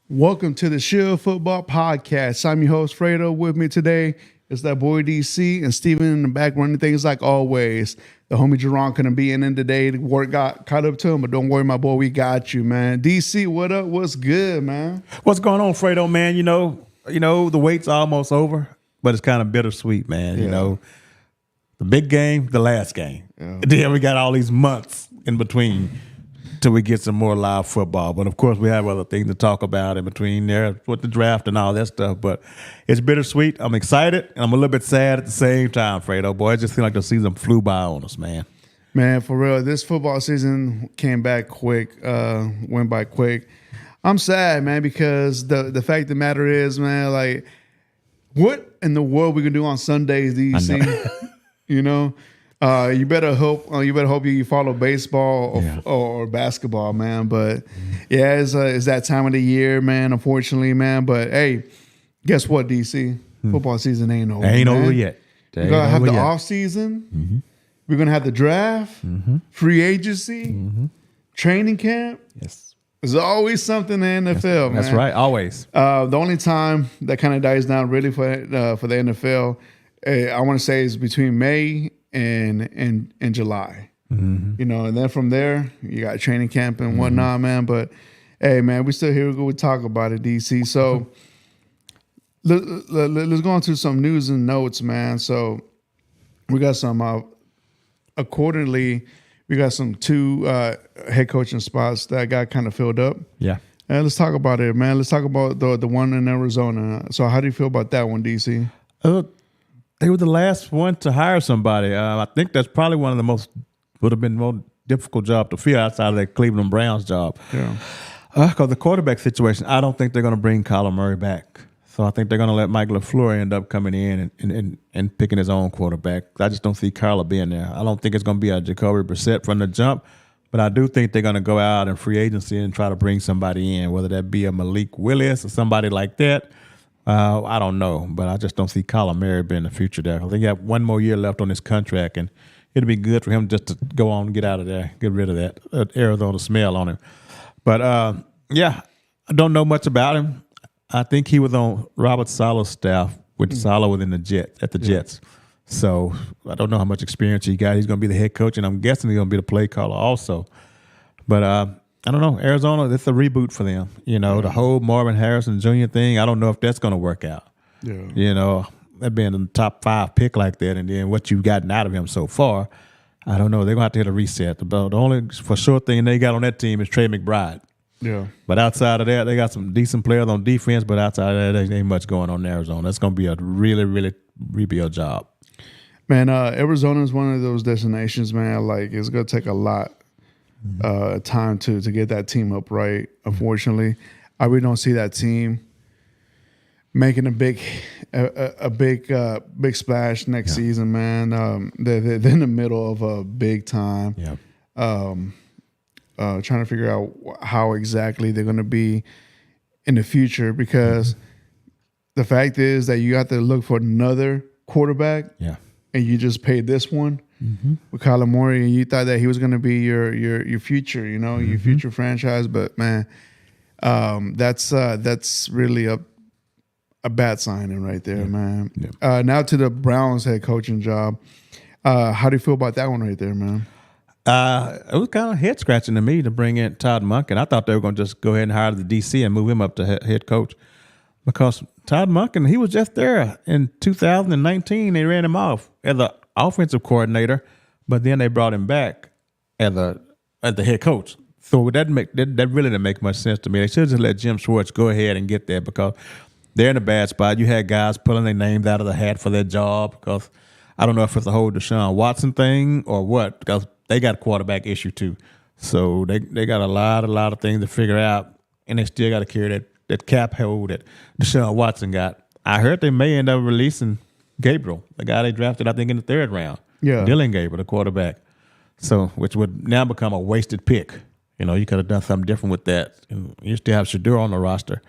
Welcome to the Shield Football Podcast. I'm your host, Fredo. With me today is that boy DC and Steven in the back running things like always. The homie Jerron couldn't be in today. The work got caught up to him, but don't worry, my boy, we got you, man. DC, what up? What's good, man? What's going on, Fredo, man? You know, the wait's almost over, but it's kind of bittersweet, man. You know, the big game, the last game. Yeah. Then we got all these months in between till we get some more live football. But of course, we have other things to talk about in between there with the draft and all that stuff. But it's bittersweet. I'm excited, and I'm a little bit sad at the same time, Fredo. Boy, it just seems like the season flew by on us, man. Man, for real, this football season came back quick, went by quick. I'm sad, man, because the fact of the matter is, man, like, what in the world we gonna do on Sundays, DC? You know? You better hope you follow baseball or basketball, man. But yeah, it's that time of the year, man. Unfortunately, man. But hey, guess what, DC? Football season ain't over. Ain't over yet. We're gonna have the off season. Mm-hmm. We're gonna have the draft, free agency, training camp. Yes, there's always something in the NFL, man. That's right, always. The only time that kind of dies down really for the NFL, I want to say, is between May and July, you know, and then from there you got training camp and whatnot, man. But hey, man, we still here. We talk about it, DC. So let's go on to some news and notes, man. So we got some accordingly, we got some two head coaching spots that got kind of filled up. Yeah. And let's talk about it, man. Let's talk about the one in Arizona. So how do you feel about that one, DC? They were the last one to hire somebody. I think that's probably one of the would have been more difficult job to fill outside of that Cleveland Browns job. Yeah. Because the quarterback situation, I don't think they're going to bring Kyler Murray back. So I think they're going to let Mike LaFleur end up coming in and picking his own quarterback. I just don't see Kyler being there. I don't think it's going to be a Jacoby Brissett from the jump, but I do think they're going to go out in free agency and try to bring somebody in, whether that be a Malik Willis or somebody like that. I don't know, but I just don't see Kyler Murray being the future there. I think he have one more year left on his contract, and it'd be good for him just to go on and get out of there, get rid of that Arizona smell on him. But, yeah, I don't know much about him. I think he was on Robert Saleh's staff with Saleh within the Jets. So I don't know how much experience he got. He's going to be the head coach, and I'm guessing he's going to be the play caller also. But I don't know. Arizona, it's a reboot for them. You know, the whole Marvin Harrison Jr. thing, I don't know if that's going to work out. Yeah. You know, that being a top 5 pick like that, and then what you've gotten out of him so far, I don't know. They're going to have to hit a reset. The only for sure thing they got on that team is Trey McBride. Yeah. But outside of that, they got some decent players on defense, but outside of that, there ain't much going on in Arizona. That's going to be a really, really rebuild job. Man, Arizona is one of those destinations, man, like it's going to take a lot time to get that team up right. Unfortunately, I really don't see that team making a big splash next season, man. They're in the middle of a big time. Yeah. Trying to figure out how exactly they're going to be in the future, because the fact is that you have to look for another quarterback. Yeah. And you just paid this one with Kyler Murray, and you thought that he was going to be your future, you know, your future franchise. But man, that's really a bad signing right there, man. Yeah. Now to the Browns head coaching job. How do you feel about that one right there, man? It was kind of head scratching to me to bring in Todd Monken. I thought they were going to just go ahead and hire the DC and move him up to head coach, because Todd Monken, he was just there in 2019. They ran him off as the offensive coordinator, but then they brought him back as the head coach. So that really didn't make much sense to me. They should just let Jim Schwartz go ahead and get there, because they're in a bad spot. You had guys pulling their names out of the hat for their job, because I don't know if it's a whole Deshaun Watson thing or what, because they got a quarterback issue too. So they got a lot of things to figure out, and they still got to carry that cap hold that Deshaun Watson got. I heard they may end up releasing Gabriel, the guy they drafted, I think, in the 3rd round. Yeah. Dylan Gabriel, the quarterback. So, which would now become a wasted pick. You know, you could have done something different with that. And you still have Shedeur on the roster.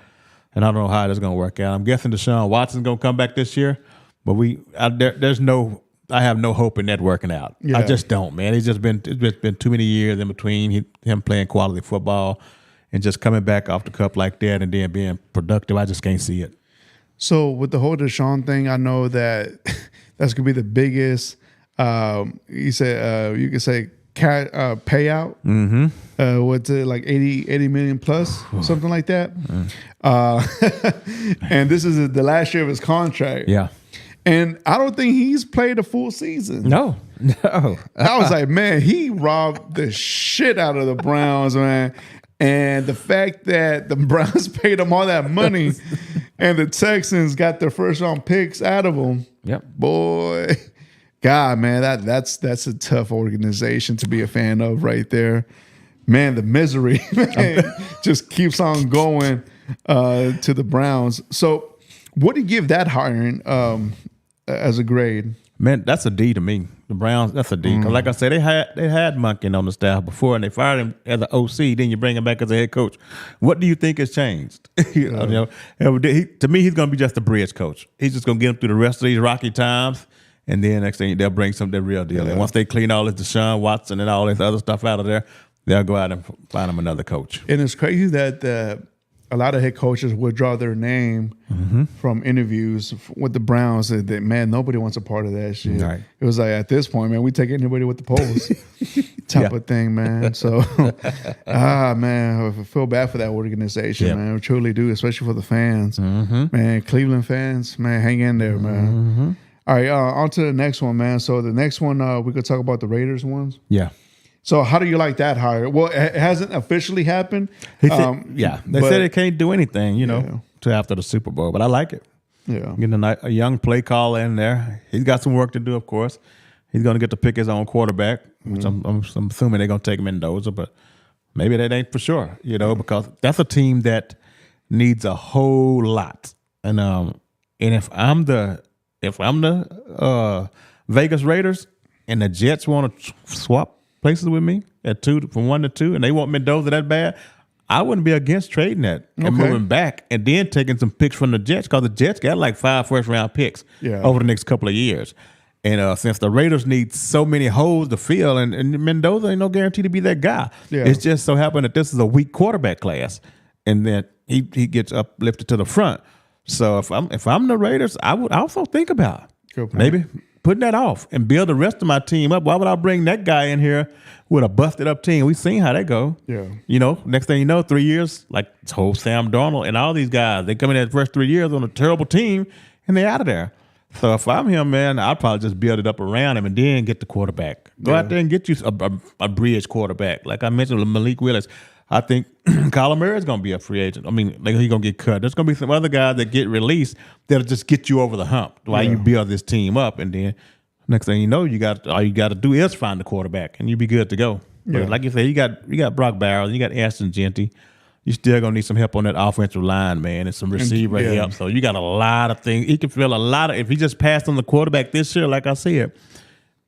And I don't know how that's going to work out. I'm guessing Deshaun Watson's going to come back this year, but I have no hope in that working out. Yeah. I just don't, man. It's been too many years in between him playing quality football and just coming back off the cup like that and then being productive. I just can't see it. So with the whole Deshaun thing, I know that that's gonna be the biggest. You could say payout. Mm-hmm. What's it, like 80 million plus, something like that. And this is the last year of his contract. Yeah. And I don't think he's played a full season. No. I was like, man, he robbed the shit out of the Browns, man. And the fact that the Browns paid him all that money and the Texans got their first round picks out of him. Yep. Boy, God, man, that's a tough organization to be a fan of right there. Man, the misery man, just keeps on going to the Browns. So what do you give that hiring as a grade? Man, that's a D to me. The Browns, that's a D. 'Cause like I said, they had Monken on the staff before, and they fired him as an OC. Then you bring him back as a head coach. What do you think has changed? To me, he's going to be just a bridge coach. He's just going to get him through the rest of these rocky times, and then next thing they'll bring the real deal. Yeah. And once they clean all this Deshaun Watson and all this other stuff out of there, they'll go out and find him another coach. And it's crazy that a lot of head coaches withdraw their name from interviews with the Browns. That man, nobody wants a part of that shit. Right. It was like, at this point, man, we take anybody with the polls type of thing, man. So, man, I feel bad for that organization, man. I truly do, especially for the fans. Man, Cleveland fans, man, hang in there, man. All right, on to the next one, man. So the next one, we could talk about the Raiders ones. Yeah. So how do you like that hire? Well, it hasn't officially happened. They said it can't do anything, till after the Super Bowl, but I like it. Yeah. Getting a young play caller in there. He's got some work to do, of course. He's going to get to pick his own quarterback, which I'm assuming they're going to take Mendoza, but maybe that ain't for sure, because that's a team that needs a whole lot. And if I'm the Vegas Raiders and the Jets want to swap places with me at 2 from 1 to 2, and they want Mendoza that bad, I wouldn't be against trading that and moving back and then taking some picks from the Jets, because the Jets got like 5 first-round picks over the next couple of years. And since the Raiders need so many holes to fill, and Mendoza ain't no guarantee to be that guy. Yeah. It's just so happened that this is a weak quarterback class, and then he gets uplifted to the front. So if I'm the Raiders, I would also think about maybe putting that off and build the rest of my team up. Why would I bring that guy in here with a busted up team? We've seen how that go. Yeah. Next thing you know, 3 years, like whole Sam Darnold and all these guys, they come in the first 3 years on a terrible team and they're out of there. So if I'm him, man, I'd probably just build it up around him and then get the quarterback. Go out there and get you a bridge quarterback. Like I mentioned, Malik Willis. I think Kyler Murray is going to be a free agent. I mean, he's going to get cut. There's going to be some other guys that get released that'll just get you over the hump while you build this team up. And then next thing you know, all you got to do is find the quarterback, and you'll be good to go. Yeah. But like you said, you got Brock Barrows, you got Ashton Genty. You still going to need some help on that offensive line, man, and some receiver help. So you got a lot of things. He can fill a lot of – if he just passed on the quarterback this year, like I said,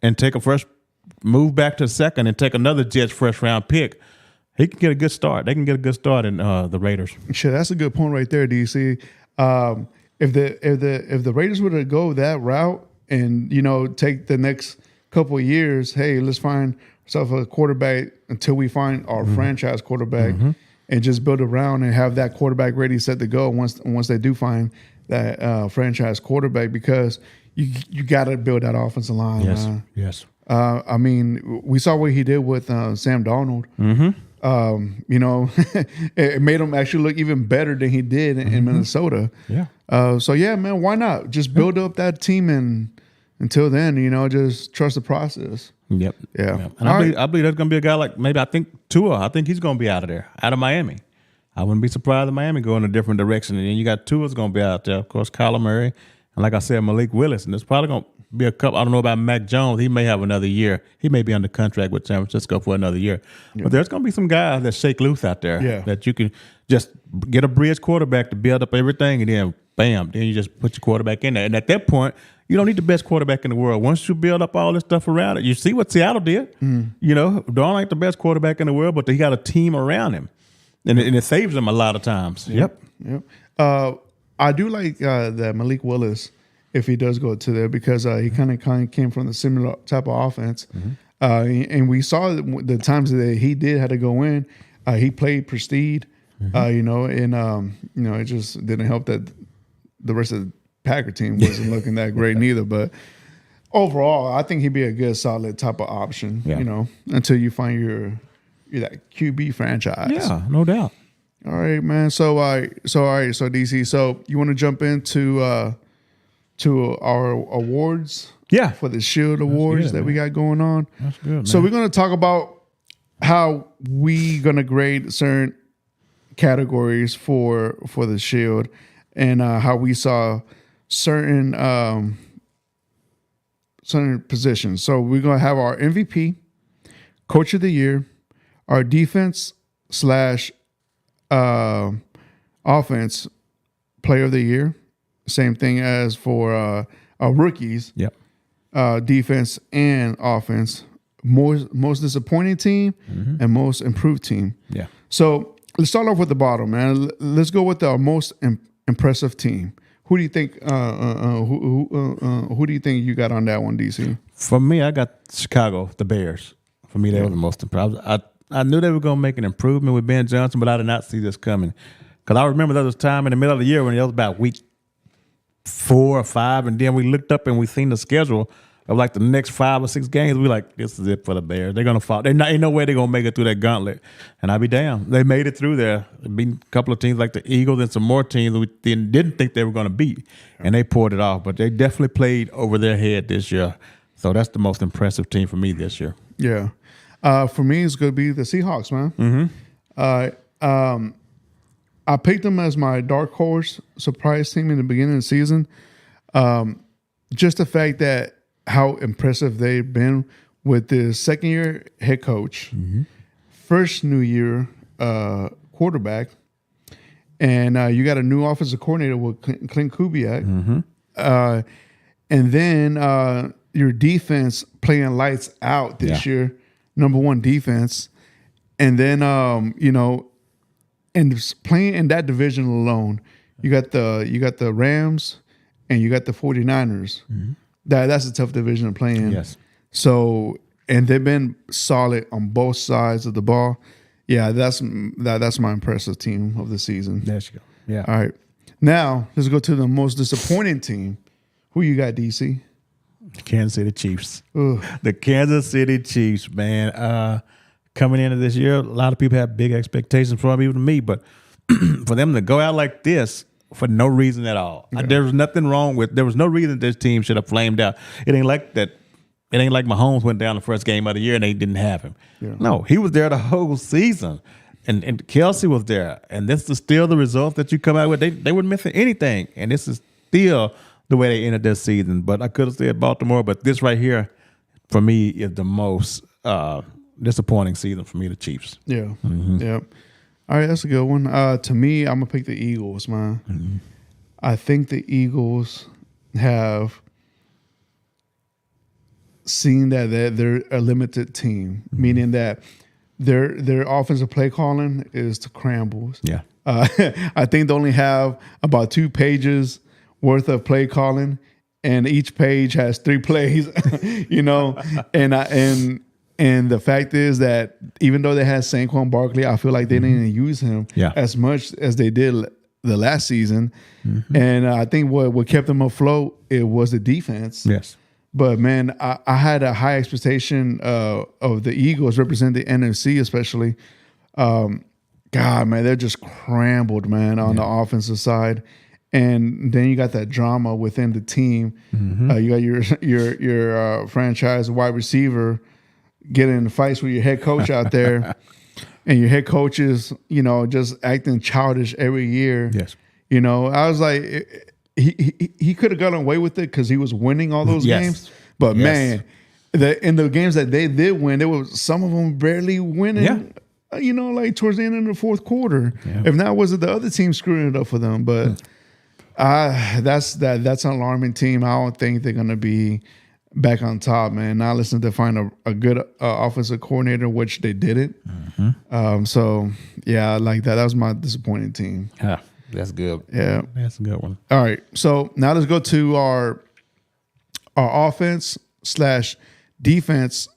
and take a first – move back to second and take another Jets first-round pick – he can get a good start. They can get a good start in the Raiders. Sure, that's a good point right there, DC. If the Raiders were to go that route and take the next couple of years, hey, let's find ourselves a quarterback until we find our franchise quarterback, and just build around and have that quarterback ready, set to go once they do find that franchise quarterback, because you got to build that offensive line. Yes. I mean, we saw what he did with Sam Darnold. It made him actually look even better than he did in Minnesota. Yeah. So yeah, man, why not just build up that team, and until then, just trust the process. Yep. Yeah. And I believe there's going to be a guy like maybe I think Tua. I think he's going to be out of Miami. I wouldn't be surprised if Miami go in a different direction. And then you got Tua's going to be out there, of course, Kyler Murray, and like I said, Malik Willis, and it's probably going to be a couple. I don't know about Mac Jones. He may have another year. He may be under contract with San Francisco for another year. Yeah. But there's going to be some guys that shake loose out there that you can just get a bridge quarterback to build up everything, and then bam, then you just put your quarterback in there. And at that point, you don't need the best quarterback in the world. Once you build up all this stuff around it, you see what Seattle did. You know, Darnold ain't the best quarterback in the world, but he got a team around him, and it saves them a lot of times. Yep. I do like that Malik Willis, if he does go to there, because he kind of came from the similar type of offense, and we saw the times that he did had to go in. He played prestige, you know, and you know, it just didn't help that the rest of the Packer team wasn't looking that great neither. But overall, I think he'd be a good, solid type of option, you know, until you find your that QB franchise. Yeah, no doubt. All right, man. So DC. So you want to jump into to our awards? Yeah, for the Shield Awards that we got going on. That's good, man. So we're going to talk about how we going to grade certain categories for the Shield, and how we saw certain positions. So we're going to have our MVP, Coach of the Year, our defense / offense Player of the Year. Same thing as for our rookies. Yep. Defense and offense. Most disappointing team and most improved team. Yeah. So let's start off with the bottom, man. Let's go with our most impressive team. Who do you think? Who do you think you got on that one, DC? For me, I got Chicago, the Bears. For me, they were the most impressive. I knew they were going to make an improvement with Ben Johnson, but I did not see this coming. Because I remember there was a time in the middle of the year when it was about week 4 or 5, and then we looked up and we seen the schedule of like the next 5 or 6 games. We like, this is it for the Bears. They're going to fall. Ain't no way they're going to make it through that gauntlet. And I'll be damned. They made it through there. They beat a couple of teams like the Eagles and some more teams we didn't think they were going to beat. And they pulled it off. But they definitely played over their head this year. So that's the most impressive team for me this year. Yeah. For me, it's going to be the Seahawks, man. I picked them as my dark horse surprise team in the beginning of the season. Just the fact that how impressive they've been with the second-year head coach, first new year quarterback, and you got a new offensive coordinator with Clint Kubiak, and then your defense playing lights out this year. Number 1 defense, and then you know, and playing in that division alone, you got the Rams and you got the 49ers. That's a tough division to play in. Yes. So, and they've been solid on both sides of the ball. Yeah, that's my impressive team of the season. There you go. Yeah. All right. Now let's go to the most disappointing team. Who you got, DC? The Kansas City Chiefs. Ugh. The Kansas City Chiefs, man. Coming into this year, a lot of people have big expectations for them, even me. But for them to go out like this for no reason at all, there was nothing wrong with. There was no reason this team should have flamed out. It ain't like that. It ain't like Mahomes went down the first game of the year and they didn't have him. Yeah. No, he was there the whole season, and Kelsey was there. And this is still the result that you come out with. They weren't missing anything, and this is still the way they ended this season. But I could have said Baltimore, but this right here, for me, is the most disappointing season for me, the Chiefs. Yeah. Yeah. All right, that's a good one. To me, I'm going to pick the Eagles, man. I think the Eagles have seen that they're a limited team, meaning that their offensive play calling is to crambles. Yeah. I think they only have about 2 pages worth of play calling, and each page has 3 plays, you know, and the fact is that even though they had Saquon Barkley, I feel like they didn't even use him as much as they did the last season. And I think what kept them afloat, it was the defense. Yes. But man, I had a high expectation of the Eagles representing the NFC, especially. God, man, they're just crambled, man, on the offensive side. And then you got that drama within the team. You got your franchise wide receiver getting in fights with your head coach out there, and your head coach is, you know, just acting childish every year. Yes. You know, I was like, he could have gotten away with it because he was winning all those Yes. games. But Yes. man, in the games that they did win, there was some of them barely winning. Yeah. Like towards the end of the fourth quarter. Yeah. If not, was it the other team screwing it up for them? But that's an alarming team. I don't think they're gonna be back on top, man. Now listen to find a good offensive coordinator, which they didn't. So yeah, like that. That was my disappointing team. Yeah, that's good. Yeah, That's a good one. all right, so now let's go to our offense / defense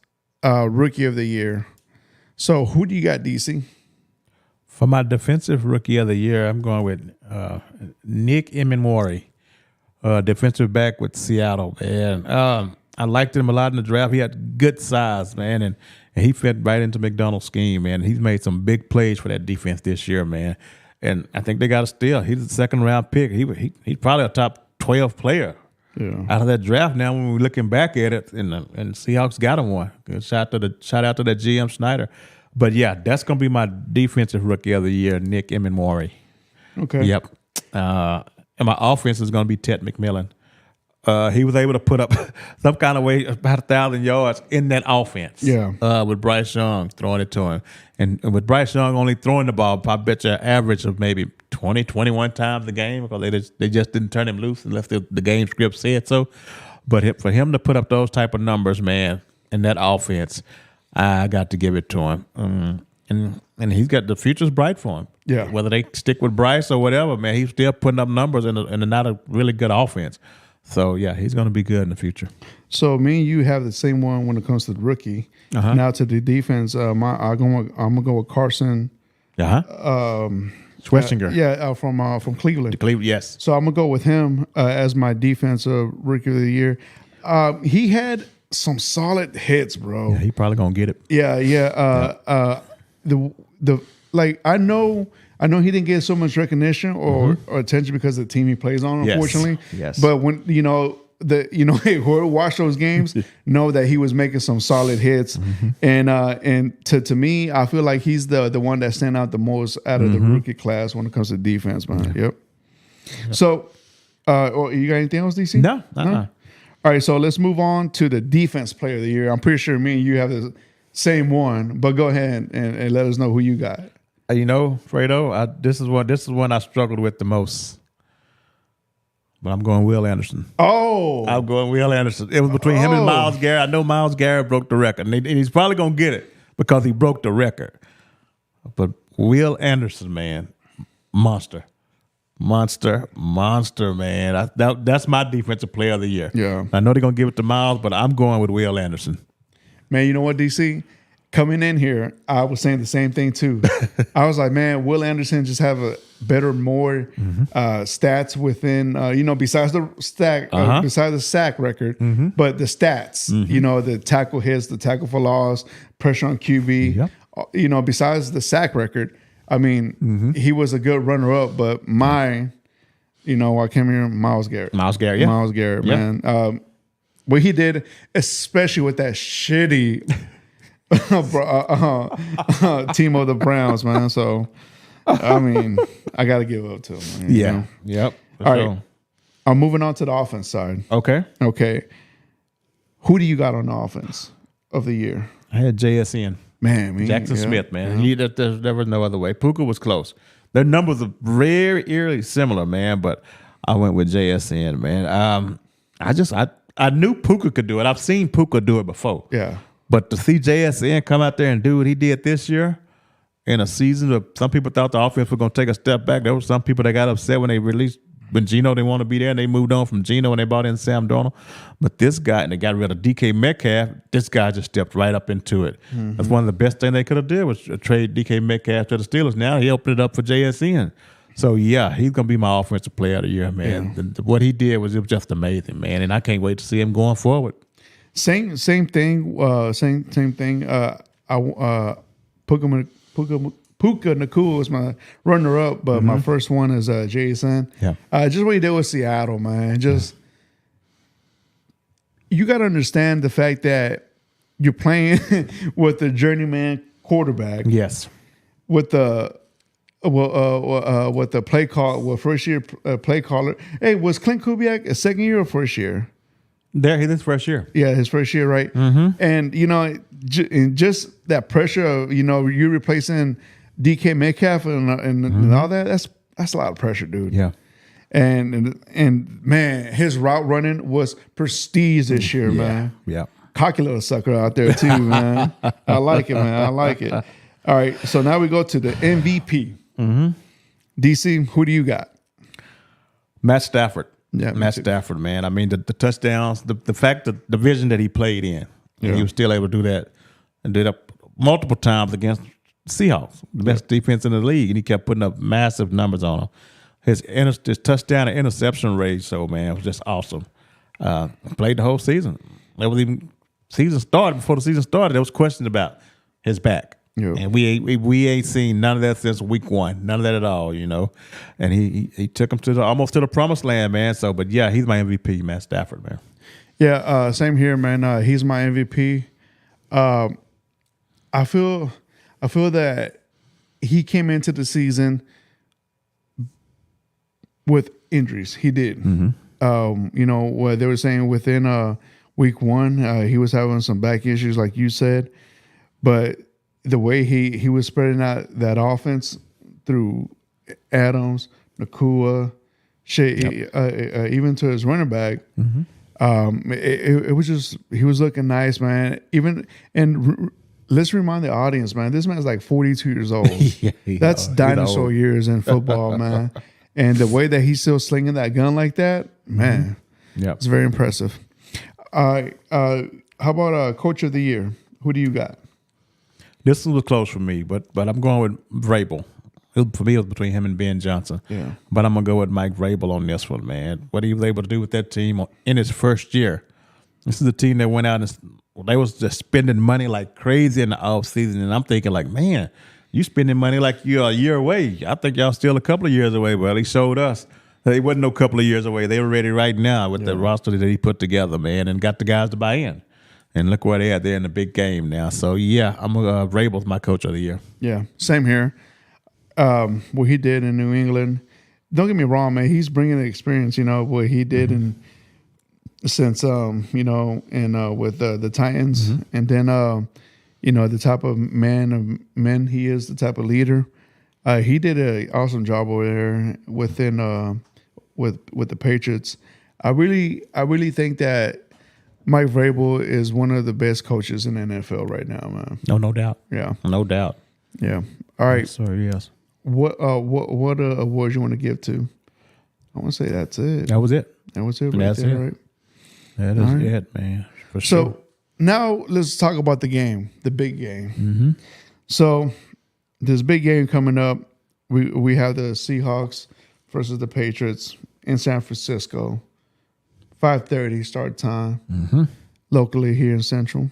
rookie of the year. So who do you got, DC? For my defensive rookie of the year, I'm going with Nick Emenwari, defensive back with Seattle, man. I liked him a lot in the draft. He had good size, man, and he fit right into McDonald's scheme, man. He's made some big plays for that defense this year, man. And I think they got a steal. He's a second-round pick. He's probably a top 12 player out of that draft. Now, when we're looking back at it, and Seahawks got him one. Good shout out to that GM Snyder. But yeah, that's gonna be my defensive rookie of the year, Nick Emenwari. Okay. Yep. And my offense is gonna be Ted McMillan. He was able to put up some kind of way about 1,000 yards in that offense. Yeah. With Bryce Young throwing it to him. And with Bryce Young only throwing the ball, I bet you an average of maybe 20, 21 times a game because they just didn't turn him loose unless the game script said so. But for him to put up those type of numbers, man, in that offense, I got to give it to him. And he's got the future's bright for him. Yeah. Whether they stick with Bryce or whatever, man, he's still putting up numbers in a not a really good offense. So yeah, he's going to be good in the future. So me and you have the same one when it comes to the rookie. Now to the defense, I'm gonna go with Carson. Schwetzinger. From Cleveland. Cleveland, yes. So I'm gonna go with him as my defensive rookie of the year. He had some solid hits, bro. Yeah, he probably going to get it. Yeah. I know he didn't get so much recognition or attention because of the team he plays on, unfortunately. Yes. But when whoever watched those games know that he was making some solid hits, and to me, I feel like he's the one that stand out the most out of the rookie class when it comes to defense, man. Yep. So, you got anything else, DC? No. All right, so let's move on to the defense player of the year. I'm pretty sure me and you have the same one, but go ahead and let us know who you got. Fredo, this is one I struggled with the most. But I'm going Will Anderson. Oh. I'm going Will Anderson. It was between him and Myles Garrett. I know Myles Garrett broke the record, and he's probably going to get it because he broke the record. But Will Anderson, man, monster, man. That's my defensive player of the year. Yeah. I know they're going to give it to Myles, but I'm going with Will Anderson. Man, you know what, DC? Coming in here, I was saying the same thing too. I was like, man, Will Anderson just have a better, more stats within, besides the sack record, but the stats, the tackle hits, the tackle for loss, pressure on QB, besides the sack record. I mean, he was a good runner-up, but I came here, Myles Garrett. Myles Garrett, man. What he did, especially with that shitty team of the Browns, man. So, I mean, I got to give up to him. Man, yeah. Yep. All right. I'm moving on to the offense side. Okay. Who do you got on the offense of the year? I had JSN. Man, Jackson Smith, man. Yeah. There was no other way. Puka was close. Their numbers are very eerily similar, man, but I went with JSN, man. I knew Puka could do it. I've seen Puka do it before. Yeah. But to see JSN come out there and do what he did this year in a season where some people thought the offense was going to take a step back. There were some people that got upset when Geno didn't want to be there, and they moved on from Geno and they brought in Sam Darnold. But this guy, and they got rid of DK Metcalf, this guy just stepped right up into it. That's one of the best things they could have did was trade DK Metcalf to the Steelers. Now he opened it up for JSN. So, yeah, he's going to be my offensive player of the year, man. Yeah. What he did was just amazing, man, and I can't wait to see him going forward. Same thing. Puka Nakua was my runner-up, but my first one is Jason. Yeah. Just what he did with Seattle, man. You got to understand the fact that you're playing with the journeyman quarterback. Yes. With the What the play call? What first year play caller? Hey, was Clint Kubiak a second year or first year? There, his first year. Yeah, his first year, right? Mm-hmm. And and just that pressure of you replacing DK Metcalf and all that. That's a lot of pressure, dude. Yeah. And man, his route running was prestige this year, man. Yeah. Cocky little sucker out there too, man. I like it, man. I like it. All right, so now we go to the MVP. Mm-hmm. DC, who do you got? Matt Stafford. Yeah, Matt Stafford, man. I mean, the touchdowns, the fact that the division that he played in, and he was still able to do that and did up multiple times against Seahawks, the best defense in the league, and he kept putting up massive numbers on them. His touchdown and interception ratio, man, was just awesome. Played the whole season. There was even season started before the season started. There was questions about his back. Yeah. And we ain't seen none of that since week one, none of that at all, And he took him to almost to the promised land, man. So, but yeah, he's my MVP, Matt Stafford, man. Yeah, same here, man. He's my MVP. I feel that he came into the season with injuries. He did. Mm-hmm. What they were saying within week one, he was having some back issues, like you said, but the way he was spreading out that offense through Adams, Nakua, Shea, even to his running back, it was just, he was looking nice, man. Let's remind the audience, man, this man's like 42 years old. That's dinosaur years in football, man. And the way that he's still slinging that gun like that, man, it's very impressive. All right, how about Coach of the Year? Who do you got? This was close for me, but I'm going with Vrabel. For me, it was between him and Ben Johnson. Yeah. But I'm going to go with Mike Vrabel on this one, man. What he was able to do with that team in his first year. This is a team that went out and they was just spending money like crazy in the offseason. And I'm thinking like, man, you spending money like you're a year away. I think y'all still a couple of years away. Well, he showed us that he wasn't no couple of years away. They were ready right now with the roster that he put together, man, and got the guys to buy in. And look where they are. They're in the big game now. So, yeah, I'm Vrabel's my Coach of the Year. Yeah, same here. What he did in New England. Don't get me wrong, man. He's bringing the experience, what he did since, with the Titans. Mm-hmm. And then, the type of men he is, the type of leader. He did an awesome job over there within with the Patriots. I really think that Mike Vrabel is one of the best coaches in the NFL right now, man. No doubt. Yeah. No doubt. Yeah. All right. Sorry, yes. What awards you want to give to? I want to say that's it. That was it. That was it. That's it. Right? That is it, man. For sure. So now let's talk about the game, the big game. Mm-hmm. So this big game coming up, we have the Seahawks versus the Patriots in San Francisco. 5:30 start time locally here in Central.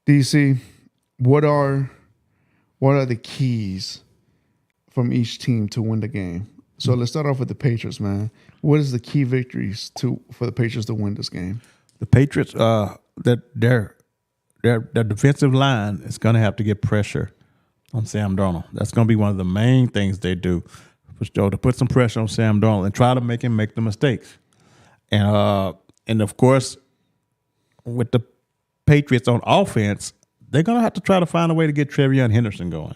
DC, what are the keys from each team to win the game? So let's start off with the Patriots, man. What is the key victories for the Patriots to win this game? The Patriots, their defensive line is going to have to get pressure on Sam Darnold. That's going to be one of the main things they do, to put some pressure on Sam Darnold and try to make him make the mistakes. And of course, with the Patriots on offense, they're gonna have to try to find a way to get Trevion Henderson going.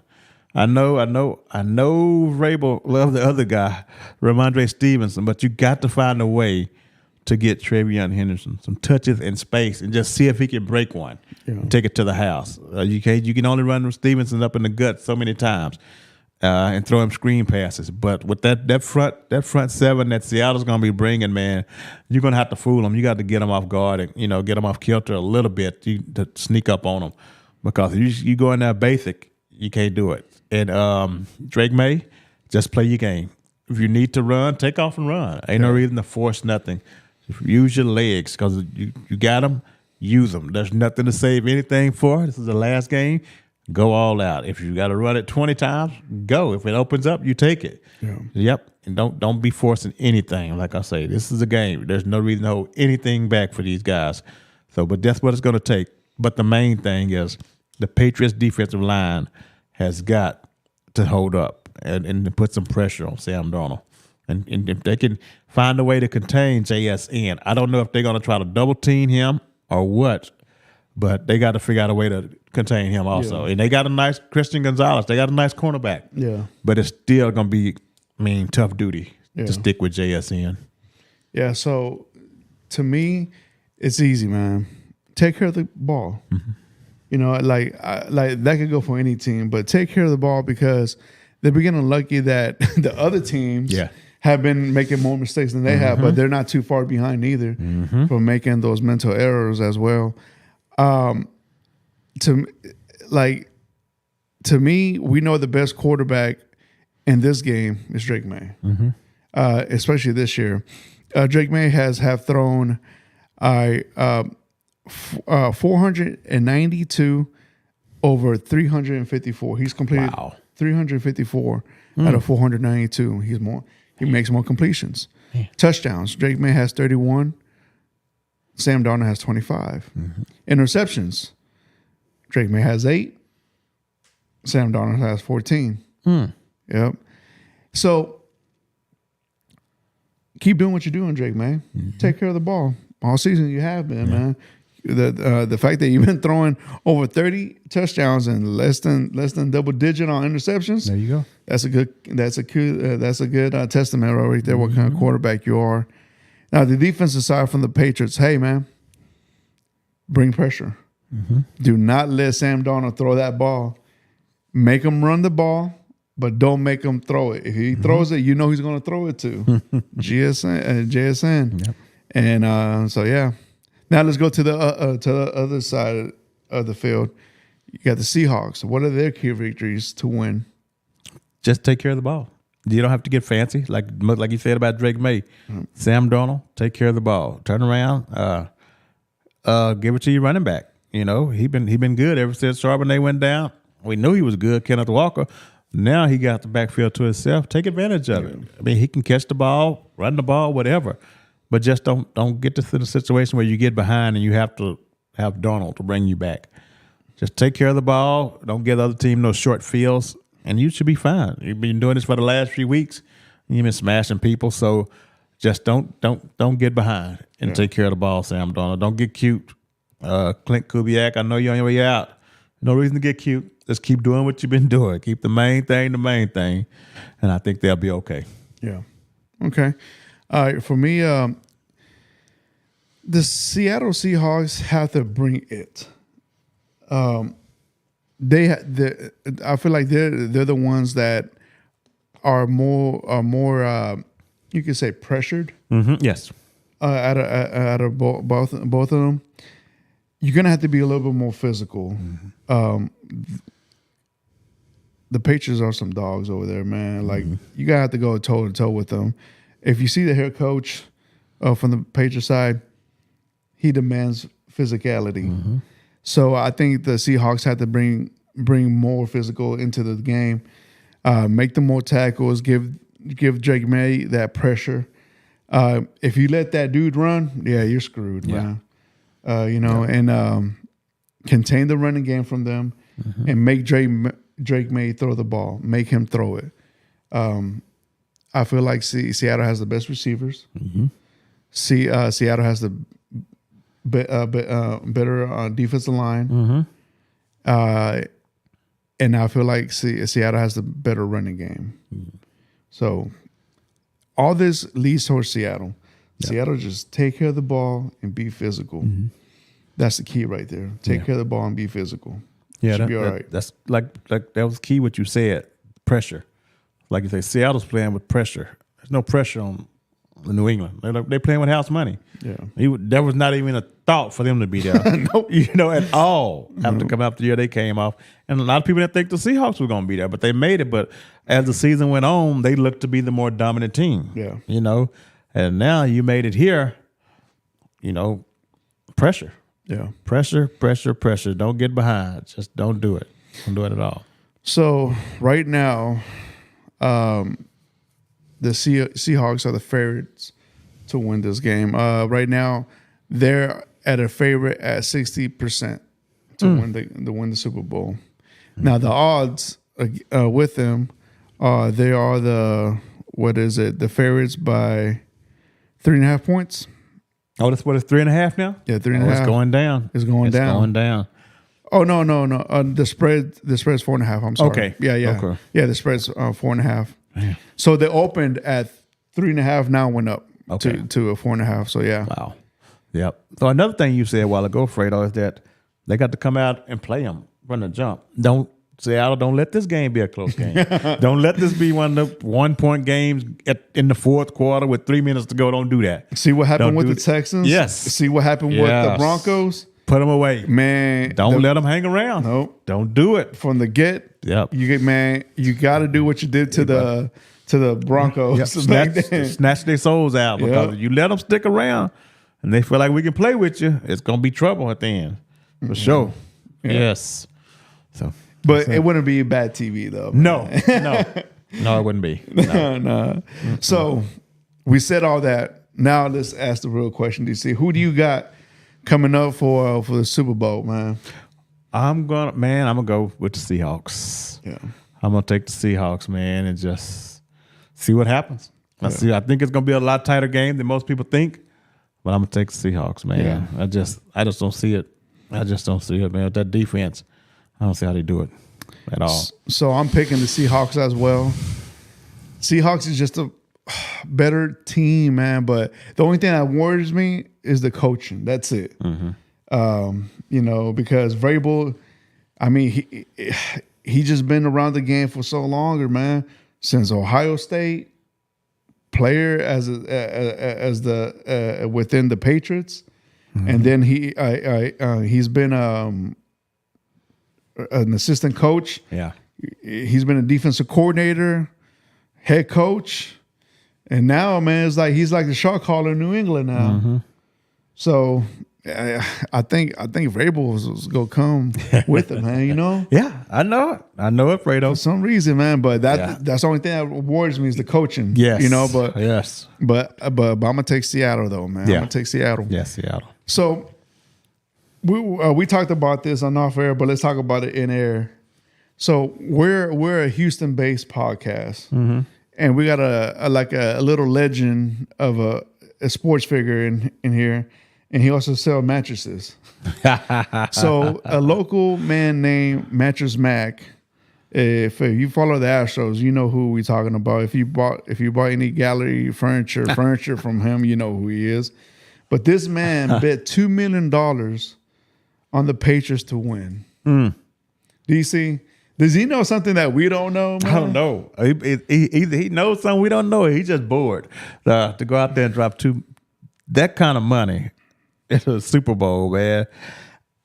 I know Vrabel loved the other guy, Ramondre Stevenson, but you got to find a way to get Trevion Henderson some touches in space and just see if he can break one, and take it to the house. You can only run Stevenson up in the gut so many times. And throw him screen passes. But with that front seven that Seattle's going to be bringing, man, you're going to have to fool them. You got to get them off guard and, get them off kilter a little bit to sneak up on them. Because if you go in there basic, you can't do it. And Drake May, just play your game. If you need to run, take off and run. Ain't no reason to force nothing. Use your legs because you got them, use them. There's nothing to save anything for. This is the last game. Go all out. If you got to run it 20 times, go. If it opens up, you take it. Yeah. Yep. And don't be forcing anything. Like I say, this is a game. There's no reason to hold anything back for these guys. So, but that's what it's going to take. But the main thing is the Patriots defensive line has got to hold up. and put some pressure on Sam Darnold. And if they can find a way to contain JSN, I don't know if they're going to try to double team him or what, but they got to figure out a way to contain him also. And they got a nice Christian Gonzalez. They got a nice cornerback. Yeah. But it's still going to be, tough duty to stick with JSN. Yeah, so to me, it's easy, man. Take care of the ball. Mm-hmm. You know, like that could go for any team, but take care of the ball because they're beginning lucky that the other teams have been making more mistakes than they have, but they're not too far behind either from making those mental errors as well. To me, we know the best quarterback in this game is Drake May, especially this year. Drake May has thrown 492 over 354. He's completed 354 out of 492. He makes more completions. Yeah. Touchdowns. Drake May has 31. Sam Darnold has 25. Interceptions. Drake May has 8. Sam Darnold has 14. Yep. So keep doing what you're doing, Drake May. Take care of the ball. All season you have been, man. The fact that you've been throwing over 30 touchdowns and less than double digit on interceptions. There you go. That's a good testament right there. What kind of quarterback you are. Now the defensive side from the Patriots. Hey man, bring pressure. Do not let Sam Darnold throw that ball. Make him run the ball, but don't make him throw it. If he throws it, you know he's going to throw it to JSN. Yep. And so yeah. Now let's go to the other side of the field. You got the Seahawks. What are their key victories to win? Just take care of the ball. You don't have to get fancy, like you said about Drake May. Sam Darnold, take care of the ball. Turn around, give it to your running back. You know, he been good ever since Charbonnet went down. We knew he was good, Kenneth Walker. Now he got the backfield to himself. Take advantage of it. I mean, he can catch the ball, run the ball, whatever. But just don't get to the situation where you get behind and you have to have Darnold to bring you back. Just take care of the ball. Don't give the other team those short fields, and you should be fine. You've been doing this for the last few weeks. You've been smashing people, so just don't get behind and take care of the ball, Sam Darnold. Don't get cute. Clint Kubiak, I know you're on your way out. No reason to get cute. Just keep doing what you've been doing. Keep the main thing, and I think they'll be okay. Yeah. Okay. For me, the Seattle Seahawks have to bring it. I feel like they're the ones that are more you could say pressured. Yes. Out of both of them, you're gonna have to be a little bit more physical. The Patriots are some dogs over there, man. Like you gotta have to go toe to toe with them. If you see the head coach from the Patriots side, he demands physicality. So I think the Seahawks have to bring more physical into the game, make them more tackles, give Drake May that pressure. If you let that dude run, you're screwed, man. And contain the running game from them and make Drake May throw the ball, make him throw it. I feel like Seattle has the best receivers. Seattle has the better defensive line. And I feel like Seattle has the better running game. So all this leads towards Seattle. Seattle just take care of the ball and be physical. That's the key right there. Take care of the ball and be physical. Yeah, be all right. That's like that was key what you said, pressure. Like you say, Seattle's playing with pressure. There's no pressure on New England. They're playing with house money. Yeah, there was not even a thought for them to be there. Nope. At all. After coming up the year they came off, and a lot of people didn't think the Seahawks were going to be there, but they made it. But as the season went on, they looked to be the more dominant team. Yeah, and now you made it here. Pressure. Yeah, pressure. Don't get behind. Just don't do it. Don't do it at all. So right now, the Seahawks are the favorites to win this game. Right now, they're at a favorite at 60% to win the Super Bowl. Now the odds with them They are the favorites by 3.5 points. Oh, that's what it's 3.5 now. Yeah, 3.5. It's going down. It's going down. Going down. Oh no. The spread's 4.5. I'm sorry. Okay. Yeah. Okay. Yeah, the spread's 4.5. Man. So they opened at 3.5. Now went up Okay. to a 4.5. So yeah. Wow. Yep. So another thing you said a while ago, Fredo, is that they got to come out and play them from the jump. Seattle, don't let this game be a close game. Don't let this be one of the 1-point games in the fourth quarter with 3 minutes to go. Don't do that. See what happened Don't with do the it. Texans? Yes. See what happened with the Broncos? Put them away. Man. Don't let them hang around. Nope. Don't do it. From the get, Yep. you got to do what you did to the Broncos back then. Snatch their souls out because you let them stick around and they feel like we can play with you, it's going to be trouble at the end. For sure. Yeah. Yes. So, but it wouldn't be bad TV though. No, it wouldn't be. No. So we said all that. Now let's ask the real question, DC. Who do you got coming up for the Super Bowl, man? I'm gonna go with the Seahawks. Yeah. I'm gonna take the Seahawks, man, and just see what happens. I think it's gonna be a lot tighter game than most people think, but I'm gonna take the Seahawks, man. Yeah. I just don't see it. I just don't see it, man. With that defense, I don't see how they do it at all. So I'm picking the Seahawks as well. Seahawks is just a better team, man. But the only thing that worries me is the coaching. That's it. Mm-hmm. Because Vrabel, I mean, he just been around the game for so longer, man. Since Ohio State, player as the within the Patriots, and then he's been an assistant coach. Yeah, he's been a defensive coordinator, head coach, and now, man, it's like he's like the shot caller in New England now. Mm-hmm. So I think Vrabel was gonna come with it, man. Yeah, I know it, Fredo. For some reason, man. But that's the only thing that worries me is the coaching. Yes, But yes, but I'm gonna take Seattle though, man. Yeah. I'm gonna take Seattle. Yes, Seattle. So we talked about this on off air, but let's talk about it in air. So we're a Houston-based podcast, mm-hmm. and we got a little legend of a sports figure in here, and he also sells mattresses. So a local man named Mattress Mac. If you follow the Astros, you know who we're talking about. If you bought any gallery furniture from him, you know who he is. But this man bet $2 million on the Patriots to win. DC, does he know something that we don't know, man? I don't know. He knows something we don't know. He's just bored to go out there and drop that kind of money at a Super Bowl, man.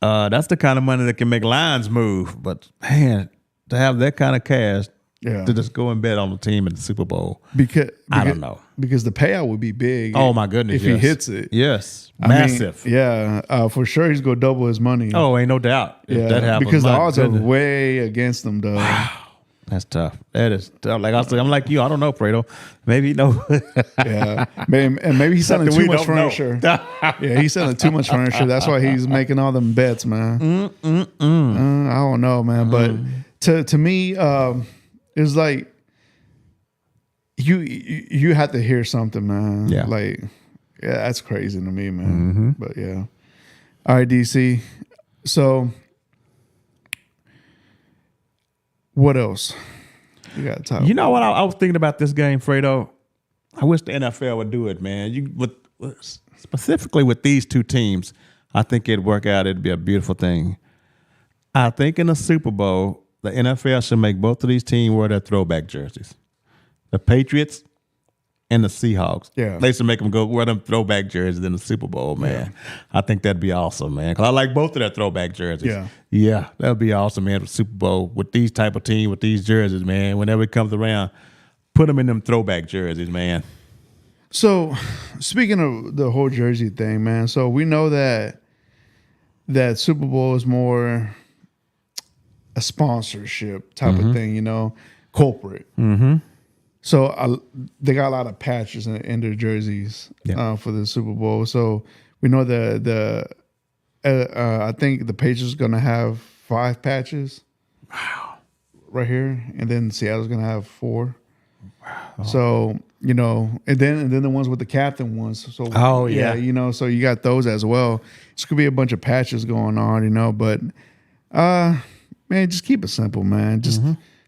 That's the kind of money that can make lines move. But man, to have that kind of cash to just go and bet on the team in the Super Bowl, because I don't know, because the payout would be big. Oh my goodness! If he hits it, yes, massive. For sure he's gonna double his money. Oh, ain't no doubt. If that happens, because the odds are way against him, though. Wow. That's tough. That is tough. Like I said, I'm like you. I don't know, Fredo. Maybe no. Maybe he's selling too much furniture. He's selling too much furniture. That's why he's making all them bets, man. I don't know, man. But to me, it's like you have to hear something, man. Yeah. That's crazy to me, man. Mm-hmm. But yeah. All right, DC. So what else? You got to talk. You know what? I was thinking about this game, Fredo. I wish the NFL would do it, man. Specifically with these two teams, I think it'd work out. It'd be a beautiful thing. I think in the Super Bowl, the NFL should make both of these teams wear their throwback jerseys. The Patriots and the Seahawks. Yeah. They should make them go wear them throwback jerseys in the Super Bowl, man. Yeah. I think that'd be awesome, man. Because I like both of their throwback jerseys. Yeah, that'd be awesome, man, for the Super Bowl with these type of team, with these jerseys, man. Whenever it comes around, put them in them throwback jerseys, man. So, speaking of the whole jersey thing, man, so we know that Super Bowl is more a sponsorship type of thing, corporate. Mm-hmm. So they got a lot of patches in their jerseys for the Super Bowl. So we know I think the Patriots are going to have 5 patches. Wow. right here, and then Seattle's gonna have 4. So and then the ones with the captain ones. So so you got those as well. It's gonna be a bunch of patches going on, but man, just keep it simple, man. Just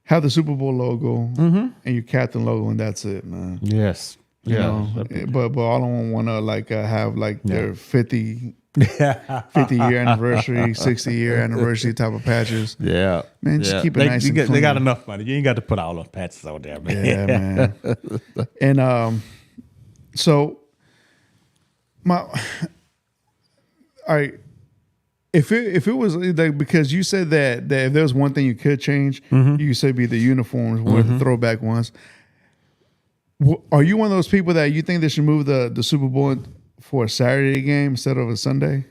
have the Super Bowl logo and your captain logo, and that's it, man. Yes. But all I want to have their 50 year anniversary, 60-year anniversary type of patches. Yeah, man, just keep it nice and clean. They got enough money. You ain't got to put all those patches on there, man. Yeah, man. And so all right. If it was because you said that if there was one thing you could change, you said be the uniforms, or the throwback ones. Are you one of those people that you think they should move the Super Bowl for a Saturday game instead of a Sunday?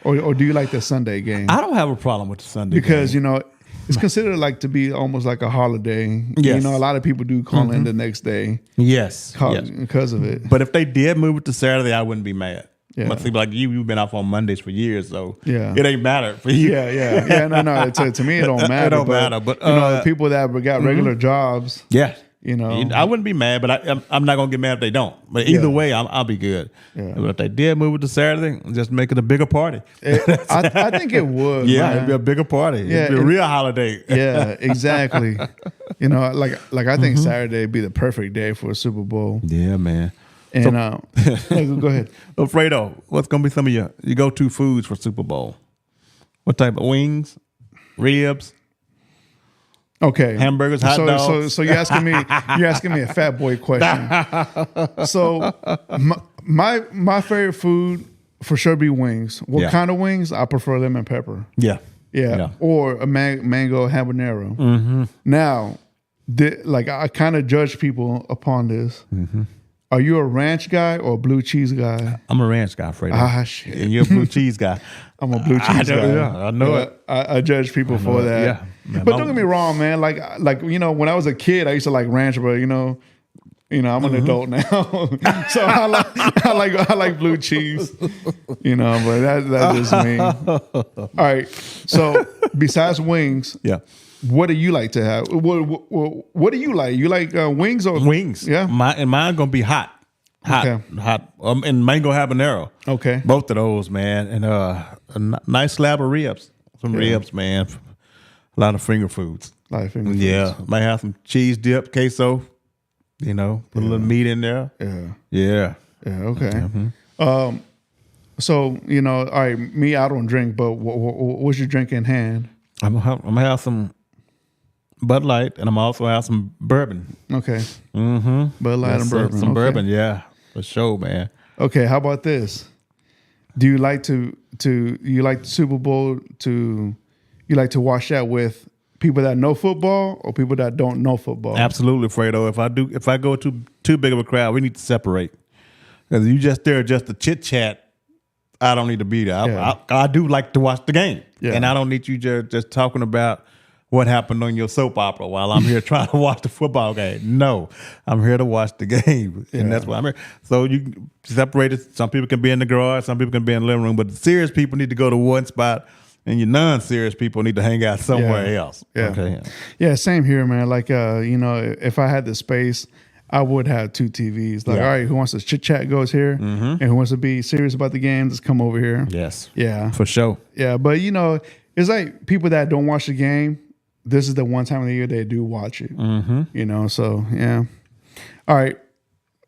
Or do you like the Sunday game? I don't have a problem with the Sunday because, game. it's considered to be almost like a holiday. Yes. A lot of people do call in the next day. Yes. Because of it. But if they did move it to Saturday, I wouldn't be mad. Yeah. But see, you've been off on Mondays for years, so yeah, it ain't matter for you. Yeah. No. To me, it don't matter. It don't matter. But people that got regular jobs. Yeah. I wouldn't be mad, but I'm not gonna get mad if they don't. But either way, I'll be good. Yeah. But if they did move it to Saturday, just make it a bigger party. I think it would. Yeah, man. it'd be a bigger party. Yeah, it'd be a real holiday. Yeah, exactly. I think Saturday would be the perfect day for a Super Bowl. Yeah, man. And go ahead. Alfredo, what's gonna be some of your go-to foods for Super Bowl? What type of wings, ribs? Okay, hamburgers, hot dogs. So you're asking me a fat boy question. So my favorite food for sure be wings. What kind of wings? I prefer lemon pepper. Yeah. Or a mango habanero. Now, I kind of judge people upon this. Are you a ranch guy or a blue cheese guy? I'm a ranch guy, Fredo. Ah, shit. And you're a blue cheese guy. I'm a blue cheese guy. Yeah, I know it. I judge people for that. Yeah. Man, but don't get me wrong, man. Like when I was a kid, I used to like ranch, but I'm an adult now, so I like blue cheese. But that's just me. All right. So besides wings, what do you like to have? What do you like? You like wings or wings? Yeah. Mine gonna be hot. Hot. And mango habanero. Okay. Both of those, man, and a nice slab of ribs. Some ribs, man. A lot of finger foods. Yeah, might have some cheese dip, queso. Put a little meat in there. Yeah. Okay. So all right. Me, I don't drink, but what's your drink in hand? I'm gonna have some Bud Light, and I'm also have some bourbon. Okay. Bud Light and bourbon. Some bourbon, yeah, for sure, man. Okay. How about this? Do you like you like the Super Bowl you like to watch that with people that know football or people that don't know football? Absolutely, Fredo. If I go too big of a crowd, we need to separate. Because you just there just to chit chat, I don't need to be there. I do like to watch the game, and I don't need you just talking about what happened on your soap opera while I'm here trying to watch the football game. No, I'm here to watch the game, and that's why I'm here. So you separate it. Some people can be in the garage, some people can be in the living room, but the serious people need to go to one spot, and your non-serious people need to hang out somewhere else. Yeah. Okay. Yeah, same here, man. Like, if I had the space, I would have 2 TVs. Like, all right, who wants to chit chat goes here, and who wants to be serious about the game, just come over here. Yes. Yeah. For sure. Yeah, but it's like people that don't watch the game. This is the one time of the year they do watch it. So yeah. All right.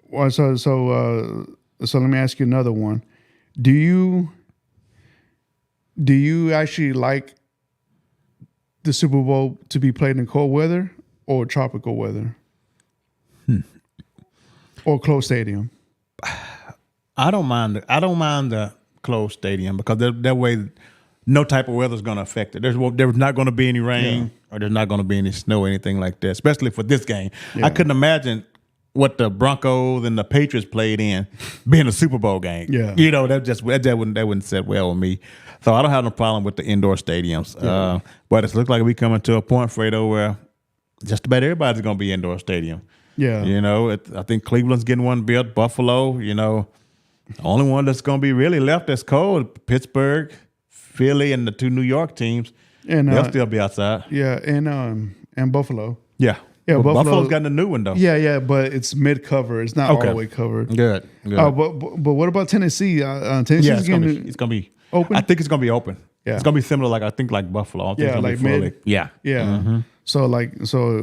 Well, so let me ask you another one. Do you actually like the Super Bowl to be played in cold weather or tropical weather? Or closed stadium? I don't mind the closed stadium because that way no type of weather is going to affect it. There's not going to be any rain or there's not going to be any snow or anything like that, especially for this game. I couldn't imagine what the Broncos and the Patriots played in being a Super Bowl game. Yeah. That wouldn't sit well with me. So I don't have no problem with the indoor stadiums. But it looks like we coming to a point, Fredo, where just about everybody's going to be indoor stadium. Yeah. I think Cleveland's getting one built, Buffalo, the only one that's going to be really left that's cold, Pittsburgh, Philly, and the 2 New York teams. And they'll still be outside. Yeah, and and Buffalo. Yeah. Yeah, Well, Buffalo- Buffalo's gotten a new one though. Yeah, but it's mid cover. It's not all Okay. the way covered. Good. But what about Tennessee? Tennessee's Yeah, it's getting gonna be open? I think it's gonna be open. Yeah. It's gonna be similar, like I think like Buffalo. I don't think Yeah, it's gonna like be fully. mid. Yeah. Yeah. So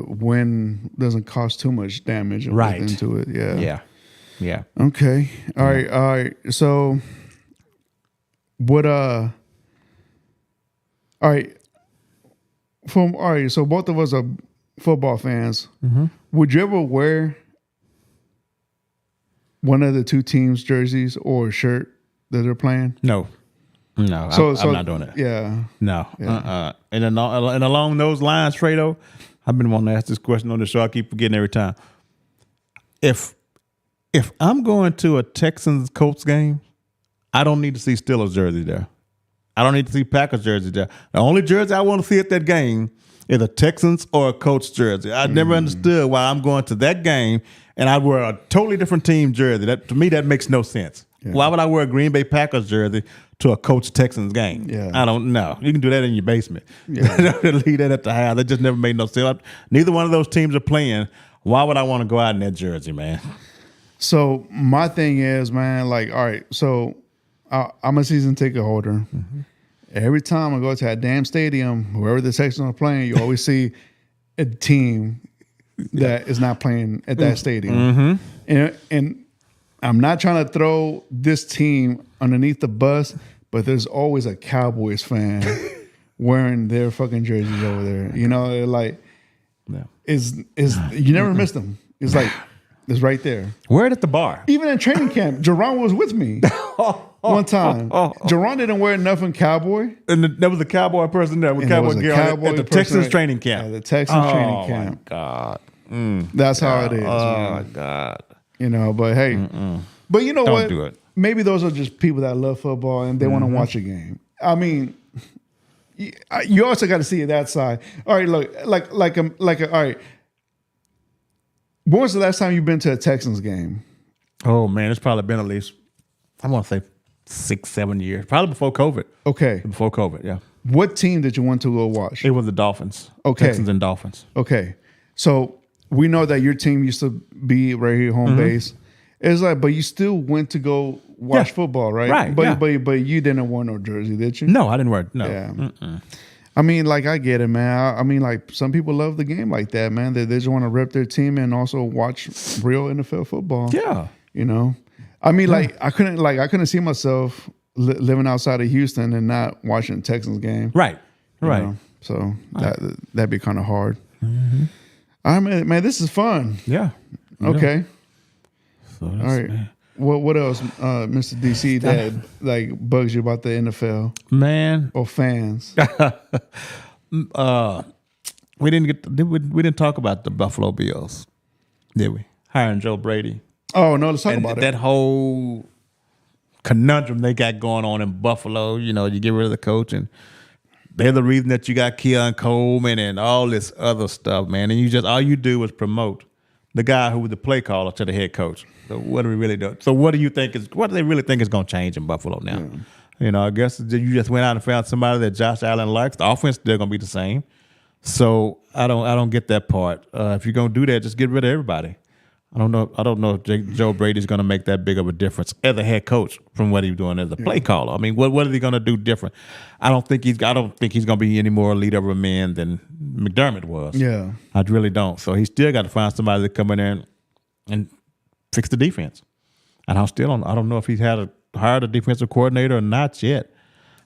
when doesn't cost too much damage Right. into it. Yeah. Yeah. Okay. All right. So what all right. So both of us are football fans. Mm-hmm. Would you ever wear one of the two teams' jerseys or a shirt that they're playing? No. I'm not doing it. Yeah. No. And along those lines, Fredo, I've been wanting to ask this question on the show. I keep forgetting every time. If I'm going to a Texans Colts game, I don't need to see Steelers jersey there. I don't need to see Packers jersey there. The only jersey I want to see at that game is a Texans or a Colts jersey. I never understood why I'm going to that game and I wear a totally different team jersey. To me, that makes no sense. Yeah. Why would I wear a Green Bay Packers jersey to a Colts Texans game? Yeah. I don't know. You can do that in your basement. Yeah. Leave that at the house. That just never made no sense. Neither one of those teams are playing. Why would I want to go out in that jersey, man? So my thing is, man, like, all right, so I'm a season ticket holder. Mm-hmm. Every time I go to that damn stadium, whoever the Texans are playing, you always see a team that is not playing at that stadium. Mm-hmm. And I'm not trying to throw this team underneath the bus, but there's always a Cowboys fan wearing their fucking jerseys over there. You know, like, is you never miss them. It's like, it's right there. We're at the bar. Even in training camp, Jerron was with me one time. Jerron didn't wear nothing cowboy. And there was a cowboy person there with cowboy gear at the Texans training camp. Yeah, the Texans training camp. Oh, my God. That's how it is. Oh, my God. You know, but hey. But you know Don't what? do it. Maybe those are just people that love football and they want to watch a game. I mean, you also got to see that side. All right, look, all right. When was the last time you've been to a Texans game? Oh, man, it's probably been at least, I want to say 6-7 years. Probably before COVID. Okay. Before COVID, yeah. What team did you want to go watch? It was the Dolphins. Okay. Texans and Dolphins. Okay. So we know that your team used to be right here, home base. It's like, but you still went to go watch football, right? Right. But you didn't wear no jersey, did you? No, I didn't wear it. No. Yeah. I mean, like, I get it, man. I mean, like, some people love the game like that, man. They just want to rep their team and also watch real NFL football. Yeah. You know? I mean, like, I couldn't see myself living outside of Houston and not watching a Texans game. Right. Right. know? So that'd be kind of hard. I mean, man, this is fun. Yeah. Okay. So All right. man. What else, Mr. DC, that like bugs you about the NFL Man. or fans? We didn't talk about the Buffalo Bills, did we? Hiring Joe Brady. Oh no, let's talk And about that it. whole conundrum they got going on in Buffalo. You know, you get rid of the coach, and they're the reason that you got Keon Coleman and all this other stuff, man. And all you do is promote the guy who was the play caller to the head coach. So what do we really do? So what do they really think is going to change in Buffalo now? Yeah. You know, I guess you just went out and found somebody that Josh Allen likes. The offense still going to be the same. So I don't get that part. If you're going to do that, just get rid of everybody. I don't know if Joe Brady's going to make that big of a difference as a head coach from what he's doing as a play caller. I mean, what is he going to do different? I don't think he's going to be any more leader of a man than McDermott was. Yeah, I really don't. So he still got to find somebody to come in there and fix the defense. And I don't know if he's hired a defensive coordinator or not yet,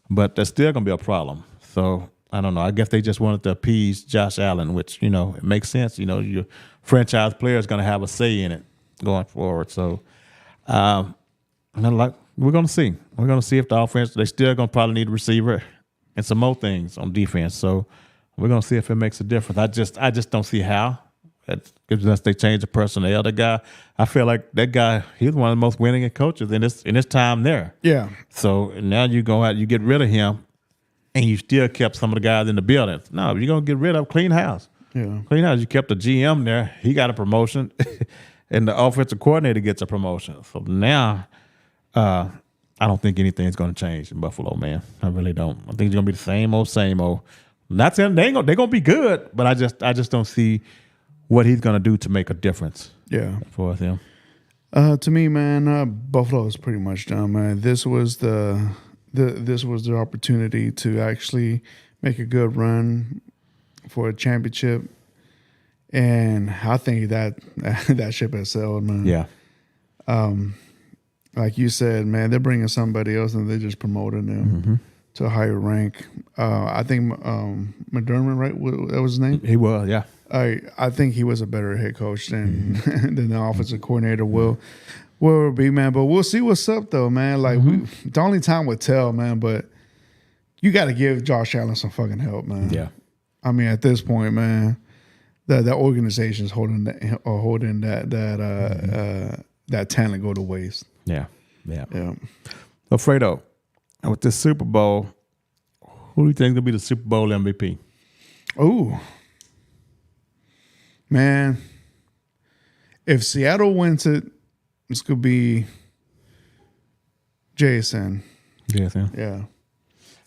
but that's still going to be a problem. So I don't know. I guess they just wanted to appease Josh Allen, which, you know, it makes sense. You know, your franchise player is going to have a say in it going forward. So we're going to see. We're going to see if the offense, they still going to probably need a receiver and some more things on defense. So we're going to see if it makes a difference. I just don't see how. Unless they change the personnel. The guy, I feel like that guy, he's one of the most winning coaches in his time there. yeah. So now you go out, you get rid of him, and you still kept some of the guys in the building. No, you're gonna get rid of clean house. Yeah. Clean house. You kept the GM there. He got a promotion, and the offensive coordinator gets a promotion. So now, I don't think anything's gonna change in Buffalo, man. I really don't. I think it's gonna be the same old. Not saying they're gonna be good, but I just don't see what he's gonna do to make a difference. Yeah. For him. To me, man, Buffalo is pretty much done, man. This was the opportunity to actually make a good run for a championship, and I think that ship has sailed, man. Yeah. Like you said, man, they're bringing somebody else and they're just promoting them to a higher rank. I think McDermott, right? That was his name. He was, yeah. I think he was a better head coach than than the offensive coordinator will be, man. But we'll see what's up, though, man. Like the only time will tell, man. But you got to give Josh Allen some fucking help, man. Yeah. I mean, at this point, man, that organization is holding that talent go to waste. Yeah. Yeah. So Fredo, with this Super Bowl, who do you think is gonna be the Super Bowl MVP? Ooh. Man, if Seattle wins it, this could be Jason. Jason. Yeah.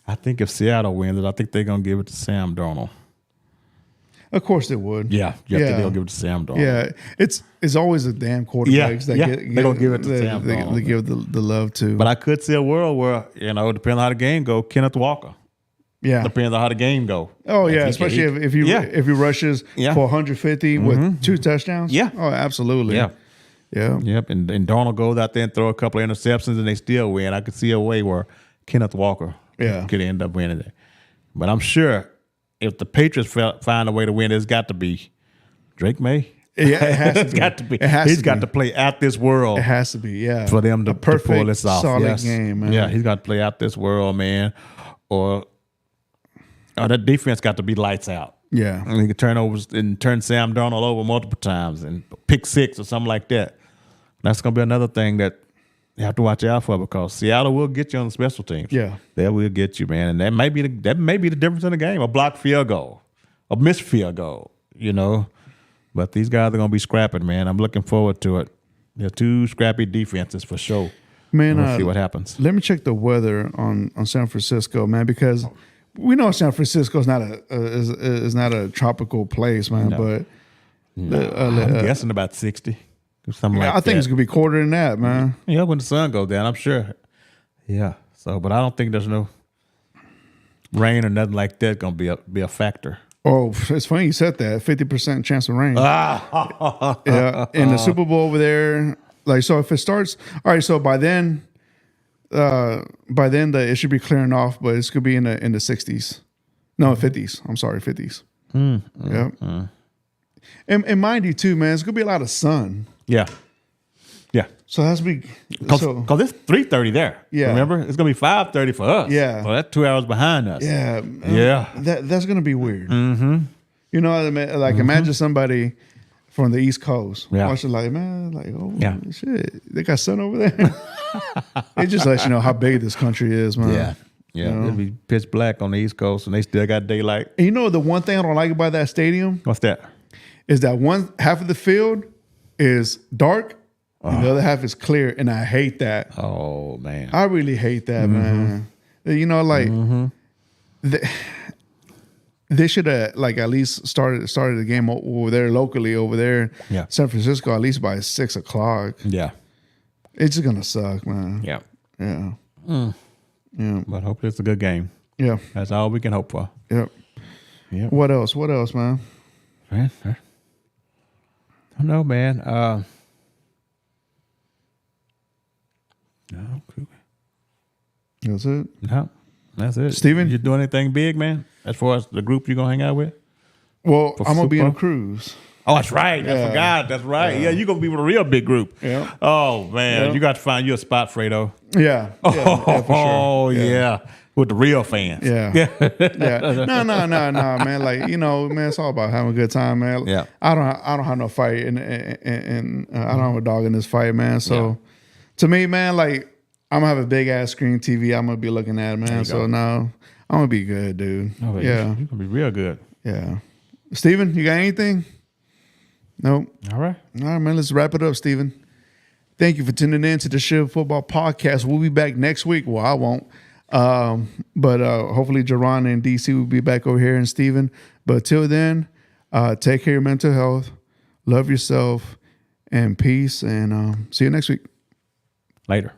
I think if Seattle wins it, I think they're gonna give it to Sam Darnold. Of course they would. Yeah. I think they'll give it to Sam Darnold. Yeah. It's always the damn quarterbacks that get they're gonna give it to Sam Darnold. They give the love to. But I could see a world where, depending on how the game go, Kenneth Walker. Yeah. Depends on how the game go. Oh yeah, especially if he rushes for 150 with 2 touchdowns. Yeah. Oh, absolutely. Yeah. Yeah. Yep. And Darnold goes out there and throw a couple of interceptions and they still win. I could see a way where Kenneth Walker could end up winning it. But I'm sure if the Patriots find a way to win, it's got to be Drake May. Yeah, it has to It's be. got to be. It has He's to got be. to play out this world. It has to be, yeah. For them to pull this off. Solid game, man. Yeah, he's got to play out this world, man. Or that defense got to be lights out. Yeah. And he could turn Sam Darnold over multiple times and pick 6 or something like that. That's going to be another thing that you have to watch out for because Seattle will get you on the special teams. Yeah. They will get you, man. And that may be the difference in the game. A blocked field goal, a missed field goal, But these guys are going to be scrapping, man. I'm looking forward to it. They're 2 scrappy defenses for sure. Man, we'll see what happens. Let me check the weather on San Francisco, man, because we know San Francisco is not a tropical place, man. No. But I'm guessing about 60. Something like that. I think it's gonna be colder than that, man. Yeah, when the sun goes down, I'm sure. Yeah. So, but I don't think there's no rain or nothing like that gonna be a factor. Oh, it's funny you said that. 50% chance of rain. Yeah, in the Super Bowl over there. Like, so if it starts, all right. So by then it should be clearing off, but it's gonna be in the 60s. No, 50s. I'm sorry, 50s. Yeah. And mind you, too, man, it's gonna be a lot of sun. Yeah. So that's big. Because it's 3:30 there. Yeah. Remember, it's gonna be 5:30 for us. Yeah. So that's 2 hours behind us. Yeah. Yeah. That's gonna be weird. Mm-hmm. You know what I mean? Like, imagine somebody from the East Coast watching, like, man, like, oh shit, they got sun over there. It just lets you know how big this country is, man. Yeah. It'll be pitch black on the East Coast, and they still got daylight. And the one thing I don't like about that stadium What's that? is that one half of the field is dark and the other half is clear, and I hate that. Oh man, I really hate that, man. They should have at least started the game over there locally over there, San Francisco, at least by 6 o'clock. Yeah, it's just gonna suck, man. Yeah. Yeah. But hopefully it's a good game. Yeah, that's all we can hope for. Yep. What else, man? I don't know, man. No, that's it. No, that's it. Steven? You doing anything big, man? As far as the group you're gonna hang out with? Well, I'm gonna be on a cruise. Oh, that's right. I forgot. That's right. Yeah, you're gonna be with a real big group. Yeah. Oh man, you got to find you a spot, Fredo. Yeah. For sure. Yeah. With the real fans. Yeah. Yeah. No, man. Like, man, it's all about having a good time, man. Yeah. I don't have no fight and I don't have a dog in this fight, man. So to me, man, like, I'm gonna have a big ass screen TV I'm gonna be looking at, man. So now I'm gonna be good, dude. Oh, yeah. You're gonna be real good. Yeah. Steven, you got anything? Nope. All right, man. Let's wrap it up, Steven. Thank you for tuning in to the Shiv Football Podcast. We'll be back next week. Well, I won't. But hopefully Jerron and DC will be back over here and Steven. But till then, take care of your mental health, love yourself, and peace. And see you next week. Later.